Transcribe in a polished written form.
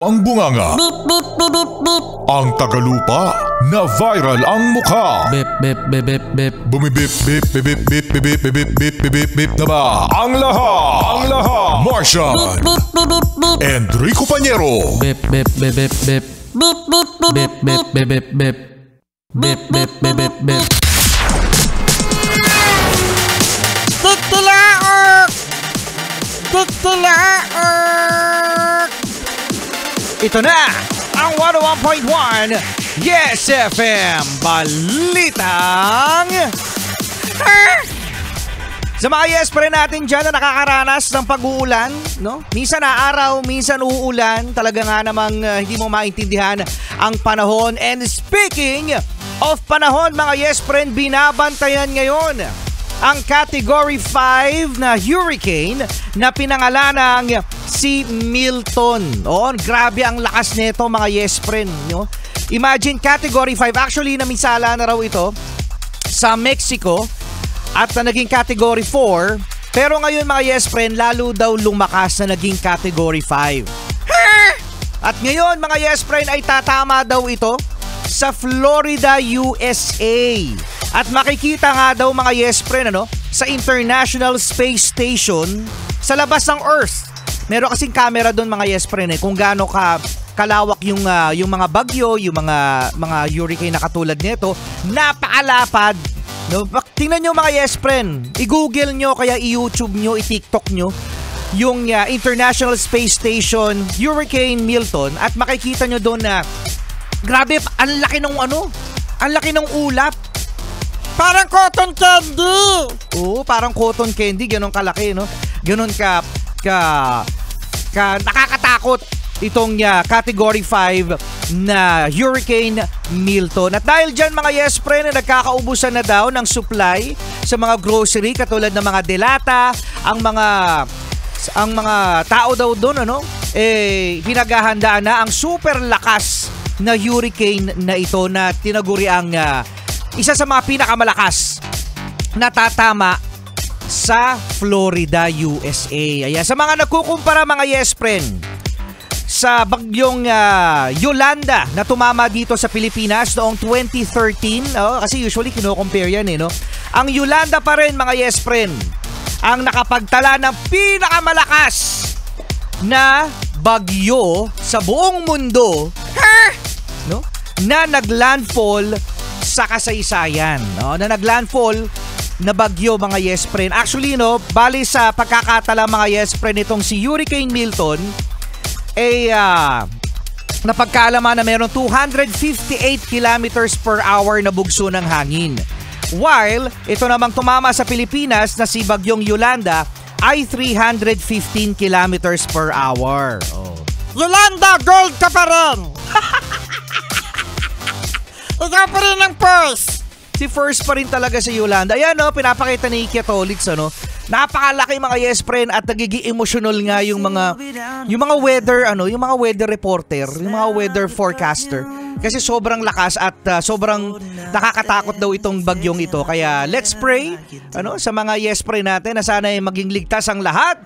Ang bunganga, ang tagalupa, na viral ang mukha. Bip bip bip bip bip. Bumibip bip bip bip bip bip bip bip bip bip bip na ba? Ang lahat, Martian, Enrico Pañero, Bip bip bip bip bip. Bip bip bip bip bip bip. Bip bip bip bip bip. Titilaok! Titilaok! Ito na ang 101.1 Yes FM Balitang Sa mga yes pa rin natin dyan na nakakaranas ng pag-uulan, no? Minsan na araw, minsan uulan. Talaga nga namang hindi mo maintindihan ang panahon. And speaking of panahon, mga yes friend, binabantayan ngayon ang Category 5 na hurricane na pinangalanang si Milton. Oo, grabe ang lakas nito, mga yes friend, no? Imagine Category 5, actually namisala na raw ito sa Mexico at naging Category 4. Pero ngayon, mga yes friend, lalo daw lumakas na naging Category 5. At ngayon, mga yes friend, ay tatama daw ito sa Florida, USA. At makikita nga daw, mga yes friend, sa International Space Station sa labas ng Earth. Meron kasing camera doon, mga yes friend, kung gaano kalawak yung mga bagyo, yung mga hurricane na katulad nito. Napakalapad. No? Tingnan nyo, mga yes friend. I-google nyo, kaya i-YouTube nyo, i-TikTok nyo yung International Space Station Hurricane Milton at makikita nyo doon na grabe, ang laki ng ang laki ng ulap. Parang cotton candy. Oo, parang cotton candy, ganun kalaki, no? Ganun ka nakakatakot itong Category 5 na Hurricane Milton. At dahil dyan, mga yes friend, nagkakaubusan na daw ng supply sa mga grocery katulad ng mga delata, ang mga tao daw doon, pinaghahandaan na ang super lakas na hurricane na ito na tinaguri ang isa sa mga pinakamalakas na tatama sa Florida, USA. Ayan, sa mga nagkukumpara, mga yes friend, sa bagyong Yolanda na tumama dito sa Pilipinas noong 2013, kasi usually kino-compare yan, no? Ang Yolanda pa rin, mga yes friend, ang nakapagtala ng pinakamalakas na bagyo sa buong mundo, no? Na naglandfall sa kasaysayan, no? Na naglandfall na bagyo, mga yes friend. Actually, bali sa pagkakatala, mga yes friend, itong si Hurricane Milton napagkaalaman na meron 258 kilometers per hour na bugso ng hangin. While ito namang tumama sa Pilipinas na si bagyong Yolanda ay 315 kilometers per hour. Yolanda, gold ka pa rin. Ikaw pa rin ang first. Si first pa rin talaga si Yolanda. Ayan, pinapakita ni Kiatolits, napakalaki, mga yes friend, at nagiging emotional nga yung mga weather, yung mga weather reporter, yung mga weather forecaster. Kasi sobrang lakas at sobrang nakakatakot daw itong bagyong ito. Kaya let's pray, sa mga yes friend natin na sana ay maging ligtas ang lahat.